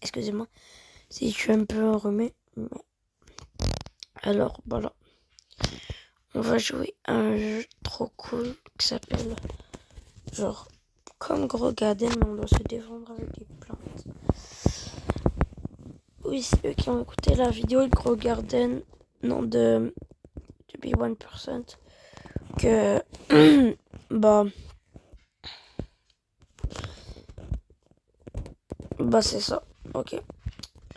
Excusez-moi si je suis un peu enrhumé. Alors, voilà. On va jouer à un jeu trop cool qui s'appelle genre comme Gros Garden, mais on doit se défendre avec des plantes. Oui, c'est eux qui ont écouté la vidéo de Gros Garden, non de Be 1%, que bah c'est ça. Ok.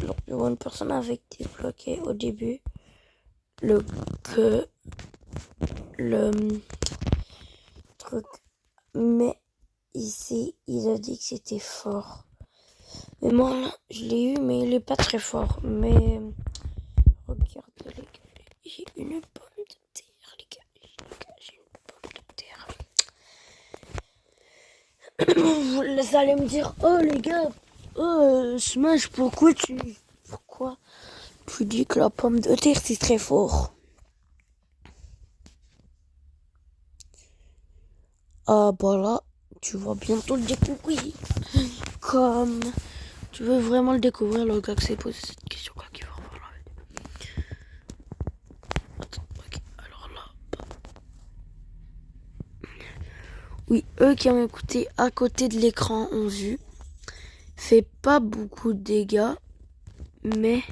Donc Be 1% avait débloqué au début le truc, mais ici il a dit que c'était fort. Mais moi là, je l'ai eu, mais il est pas très fort. Mais regardez les gars, j'ai une pomme de terre, les gars. J'ai une pomme de terre. Vous allez me dire, oh les gars, Smash, pourquoi tu dis que la pomme de terre c'est très fort? Ah bah là, tu vas bientôt le découvrir. Comme tu veux vraiment le découvrir, le gars qui s'est posé cette question là qui va voir la vidéo. Attends, ok, alors là. Oui, eux qui ont écouté à côté de l'écran ont vu. Fait pas beaucoup de dégâts, mais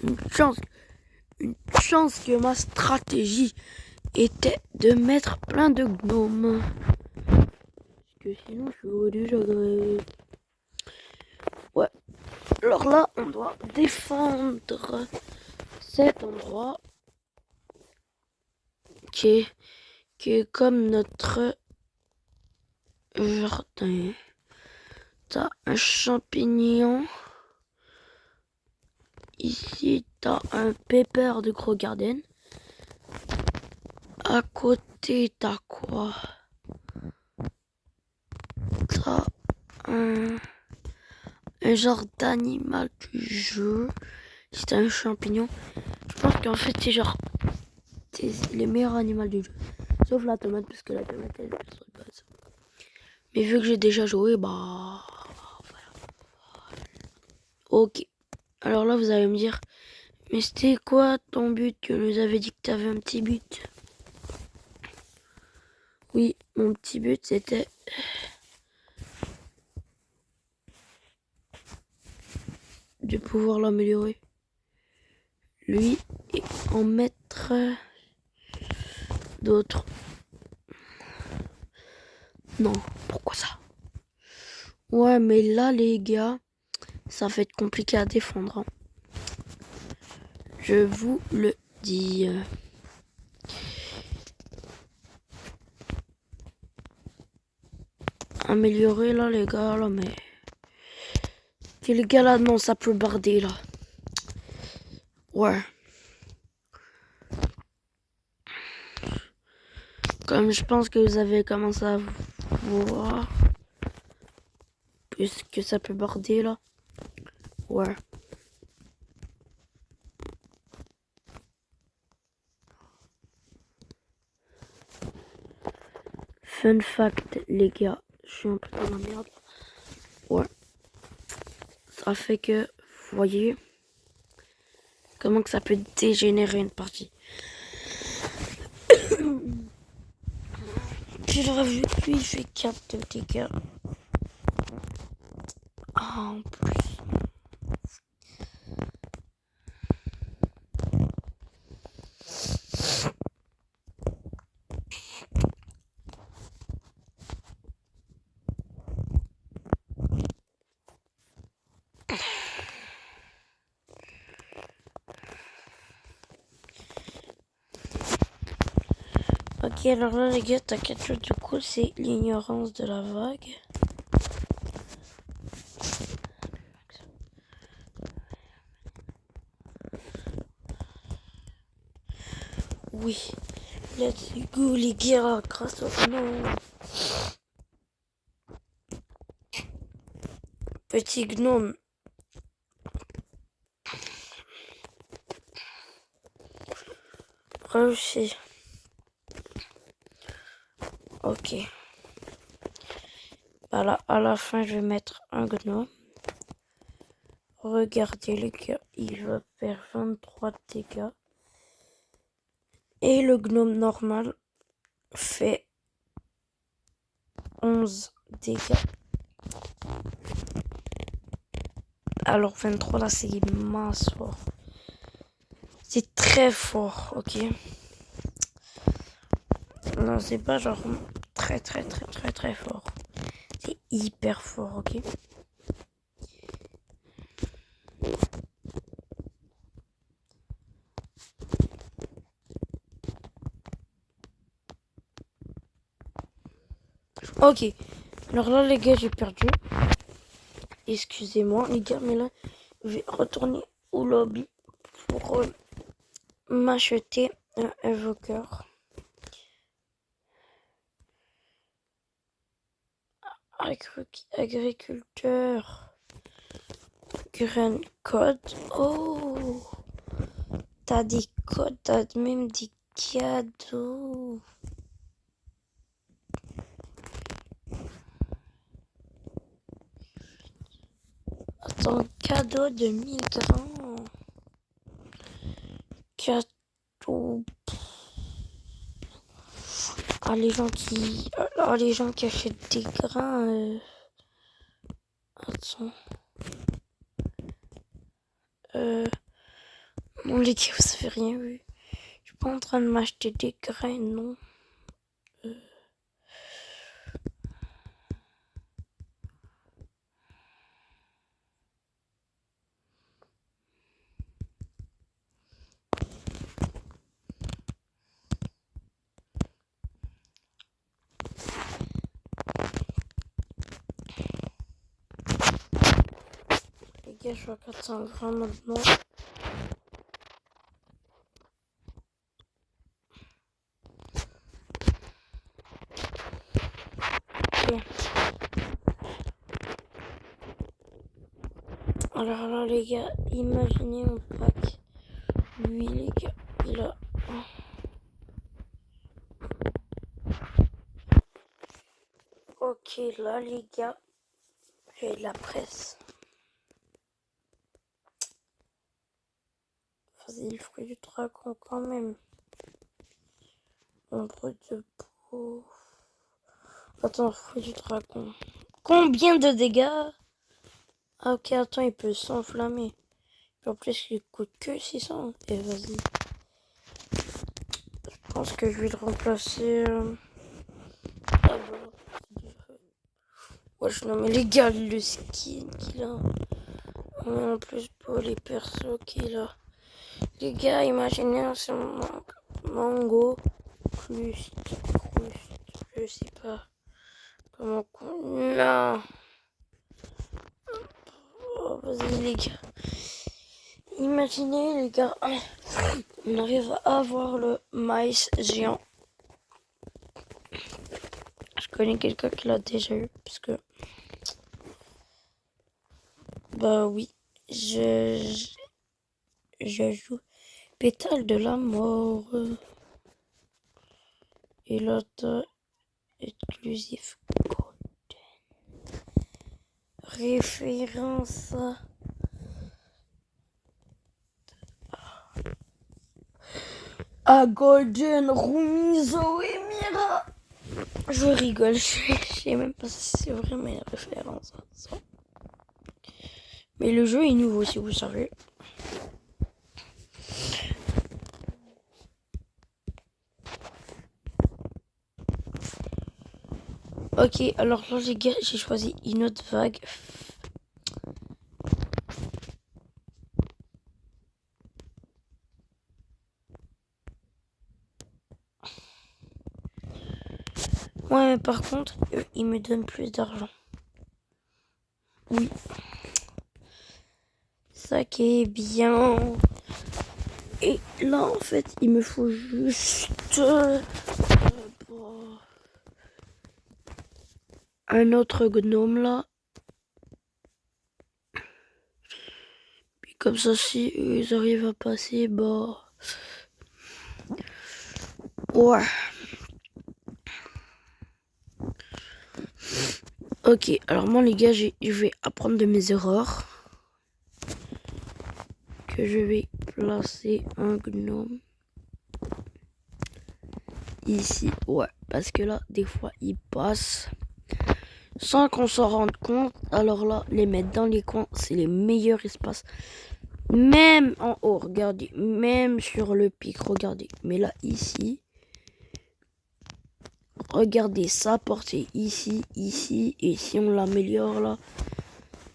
une chance que ma stratégie était de mettre plein de gnomes. Parce que sinon je suis déjà grave. Ouais. Alors là, on doit défendre cet endroit qui est comme notre jardin. T'as un champignon. Ici, t'as un pépère de Gros Garden. À côté, t'as quoi? T'as un genre d'animal du jeu. C'est un champignon. Je pense qu'en fait, c'est genre les meilleurs animaux du jeu. Sauf la tomate, parce que la tomate, elle est plus de base. Mais vu que j'ai déjà joué, bah... voilà. Ok. Alors là, vous allez me dire, mais c'était quoi ton but? Tu nous avais dit que t'avais un petit but. Oui, mon petit but, c'était... de pouvoir l'améliorer. Lui, et en mettre d'autres. Non, pourquoi ça? Ouais, mais là, les gars, ça va être compliqué à défendre. Hein. Je vous le dis. Améliorer là, les gars, là, mais... Que les gars, là, non, ça peut barder, là. Ouais. Comme je pense que vous avez commencé à voir. Puisque ça peut barder, là. Ouais. Fun fact, les gars, je suis un peu dans la merde. Ouais. Ça fait que, vous voyez, comment que ça peut dégénérer une partie. Puis le revue, lui, il fait 4 de dégâts. Ah, en plus. Ok, alors là, les gars, t'as quelque chose de cool, c'est l'ignorance de la vague. Oui, let's go, les gars, grâce au gnome. Petit gnome. Réussi. Ok. Voilà, à la fin, je vais mettre un gnome. Regardez les gars, il va faire 23 dégâts. Et le gnome normal fait 11 dégâts. Alors 23 là c'est mince fort. C'est très fort, ok. Non, c'est pas genre très fort. C'est hyper fort, ok. Ok. Alors là les gars j'ai perdu. Excusez-moi les gars, mais là je vais retourner au lobby pour m'acheter un évoqueur. Agriculteur. Grain code. Oh, t'as des codes, t'as même des cadeaux. Attends, cadeau de 1000 grains. Cadeau. Ah, les gens qui achètent des grains. Attends. Non, les gars, vous avez rien vu. Je suis pas en train de m'acheter des grains, non. Les gars, je suis à 400 grammes maintenant. Okay. Alors là, les gars, imaginez un pack. Lui, les gars, il a... Ok, là, les gars, j'ai de la presse. Vas-y, le fruit du dragon quand même. Ombre de peau. Attends, fruit du dragon. Combien de dégâts? Ah ok, attends, il peut s'enflammer. En plus, il coûte que 600. Et vas-y. Je pense que je vais le remplacer. Wesh, non mais les gars, le skin qu'il a. En plus, pour les persos qu'il a. Les gars, imaginez un mango plus je sais pas comment. Non. Oh, vas-y les gars. Imaginez les gars, on arrive à avoir le maïs géant. Je connais quelqu'un qui l'a déjà eu parce que bah oui, je joue Pétale de la mort et l'autre exclusif Golden. Référence à Golden, Rumizo et Mira. Je rigole, je sais même pas si c'est vraiment une référence à ça. Mais le jeu est nouveau si vous savez. Ok, alors là les gars, j'ai choisi une autre vague. Ouais, mais par contre, il me donne plus d'argent. Oui. Ça qui est bien. Et là, en fait, il me faut juste un autre gnome là. Puis comme ça, si eux, ils arrivent à passer, bah... Ouais. Ok, alors moi les gars, je vais apprendre de mes erreurs. que je vais placer un gnome ici. Ouais, parce que là, des fois, il passe sans qu'on s'en rende compte. Alors là, les mettre dans les coins, c'est les meilleurs espaces. Même en haut, regardez. Même sur le pic, regardez. Mais là, ici, regardez sa portée ici, ici. Et si on l'améliore là,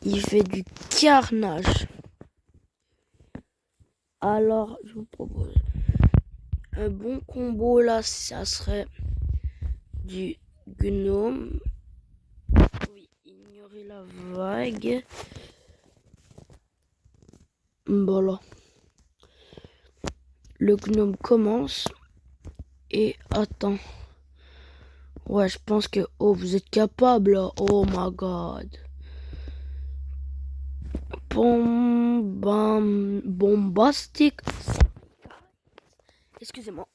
il fait du carnage. Alors, je vous propose un bon combo là, ça serait du gnome. Oui, ignorer la vague. Voilà. Le gnome commence. Et attends. Ouais, je pense que... Oh, vous êtes capable là. Oh my god. Bombastique. Excusez-moi.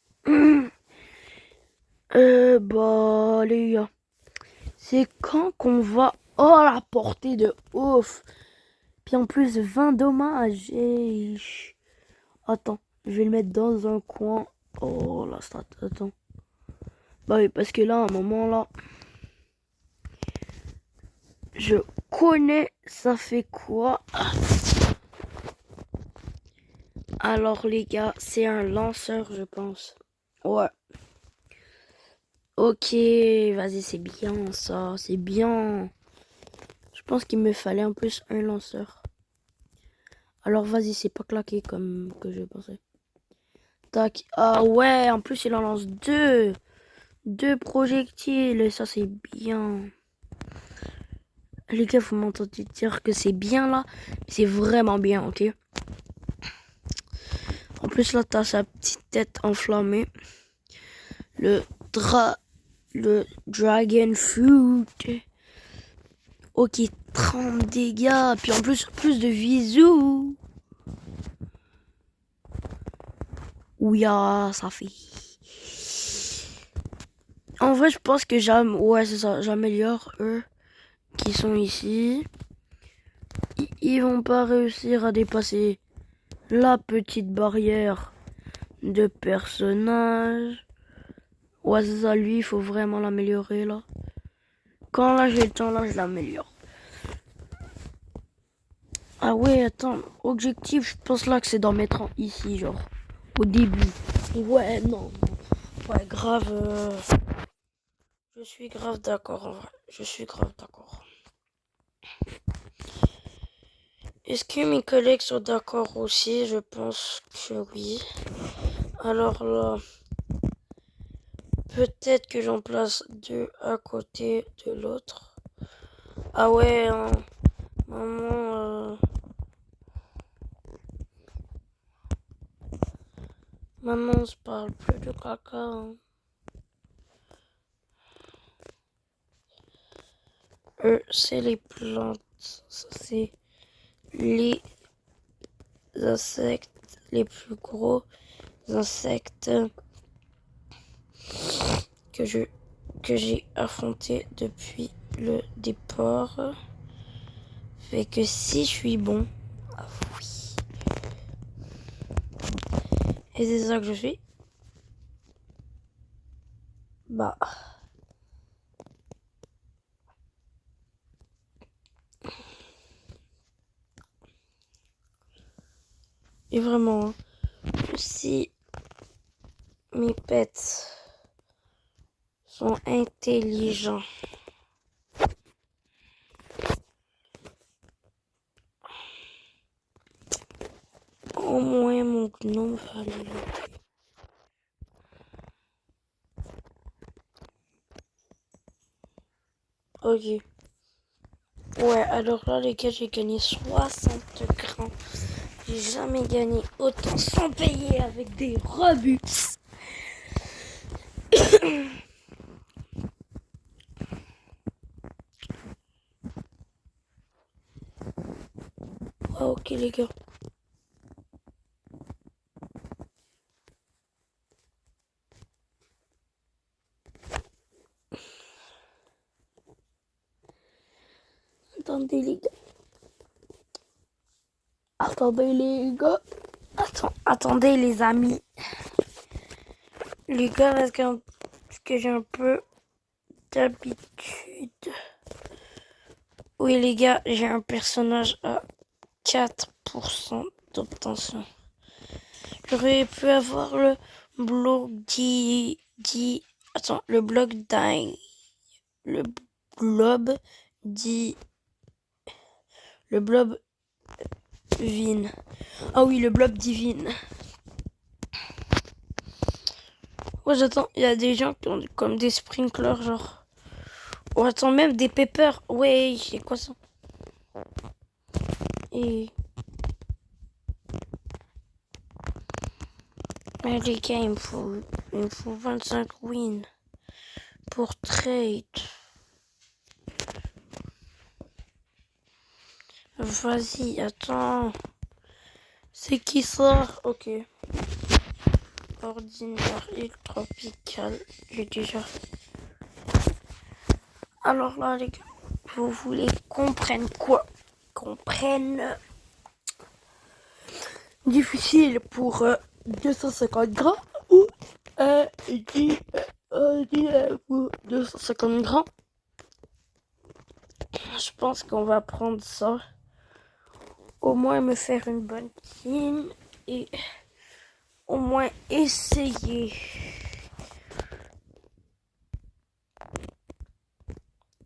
Bah, les gars. C'est quand qu'on va... Oh, la portée de ouf. Puis en plus, 20 dommages. Et... Attends, je vais le mettre dans un coin. Oh, la stat, attends. Bah oui, parce que là, à un moment, là... Je connais ça fait quoi. Alors les gars, c'est un lanceur, je pense. Ouais. Ok, vas-y, c'est bien ça, c'est bien. Je pense qu'il me fallait en plus un lanceur. Alors vas-y, c'est pas claqué comme que je pensais. Tac. Ah ouais, en plus il en lance deux. Deux projectiles, et ça c'est bien. Les gars, vous m'entendez dire que c'est bien là. C'est vraiment bien, ok. En plus là, t'as sa petite tête enflammée. Le Dragon Fruit. Ok, 30 dégâts. Puis en plus, plus de visous. Ouya, ça fait. En vrai, je pense que ouais, c'est ça. J'améliore eux qui sont ici. Ils vont pas réussir à dépasser la petite barrière de personnage. Ouais, c'est ça. Lui, il faut vraiment l'améliorer là. Quand là j'ai le temps, là, je l'améliore. Ah ouais, attends. Objectif, je pense là que c'est d'en mettre un ici, genre. Au début. Ouais, non. Ouais, grave. Je suis grave d'accord, en vrai. Je suis grave d'accord. Est-ce que mes collègues sont d'accord aussi? Je pense que oui. Alors là, peut-être que j'en place deux à côté de l'autre. Ah ouais, hein. Maman, maman, on se parle plus de caca. Hein. Eux, c'est les plantes. Ça, c'est les insectes, les plus gros insectes que j'ai affrontés depuis le départ. Fait que si je suis bon, ah oui. Et c'est ça que je fais. Bah. Et vraiment, si mes pets sont intelligents, au moins mon gnome va aller l'aider. Ok. Ouais, alors là, les gars, j'ai gagné 60 grammes. J'ai jamais gagné autant sans payer avec des rebuts. Ouais, ok, les gars. Attendez, les gars. Attendez les gars. Attendez les amis. Les gars, parce que j'ai un peu d'habitude. Oui les gars, j'ai un personnage à 4% d'obtention. J'aurais pu avoir le bloc le bloc d'un. Le blob dit. Le blob divine. Ah oui, le blob divine. Ouais, j'attends, il y a des gens qui ont comme des sprinklers, genre. Oh, attends, même des peppers. Ouais, c'est quoi ça? Et. Mais les gars, il me faut 25 wins pour trade. Vas-y, attends. C'est qui ça? Ok. Ordinaire, île tropicale. J'ai déjà. Alors là, les gars, vous voulez comprendre quoi? Comprenne. Difficile pour 250 grammes ou pour 250 grammes. Je pense qu'on va prendre ça. Au moins me faire une bonne team et au moins essayer.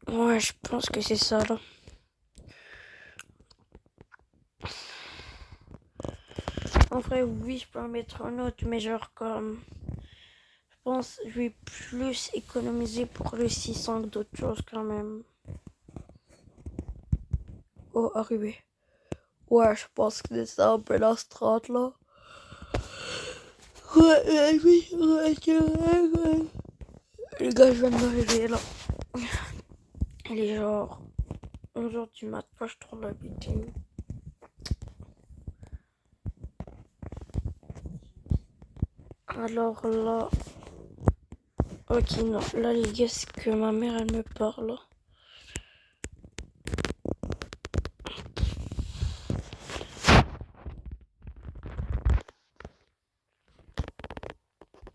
Ouais, je pense que c'est ça là. En vrai, oui, je peux en mettre un autre, mais genre comme... Je pense que je vais plus économiser pour le 600 que d'autres choses quand même. Oh, arrivé. Ouais, je pense que c'est ça un peu la strat là. Ouais, oui, ouais. Les gars, je viens de m'arriver là. Il est genre 11h du mat, pas je tourne la meeting. Alors là... Ok, non. Là, les gars, c'est que ma mère, elle me parle.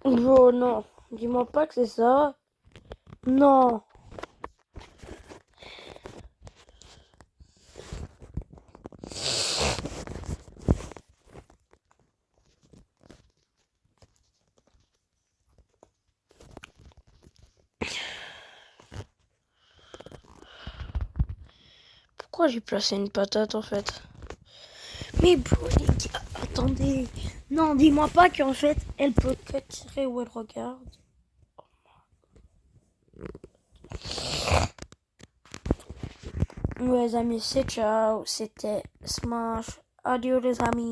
Bro, non. Dis-moi pas que c'est ça. Non. Pourquoi j'ai placé une patate en fait? Mais bro, les gars, attendez. Non, dis-moi pas qu'en fait, elle peut que tirer où elle regarde. Ouais, les amis, c'est ciao. C'était Smash. Adieu, les amis.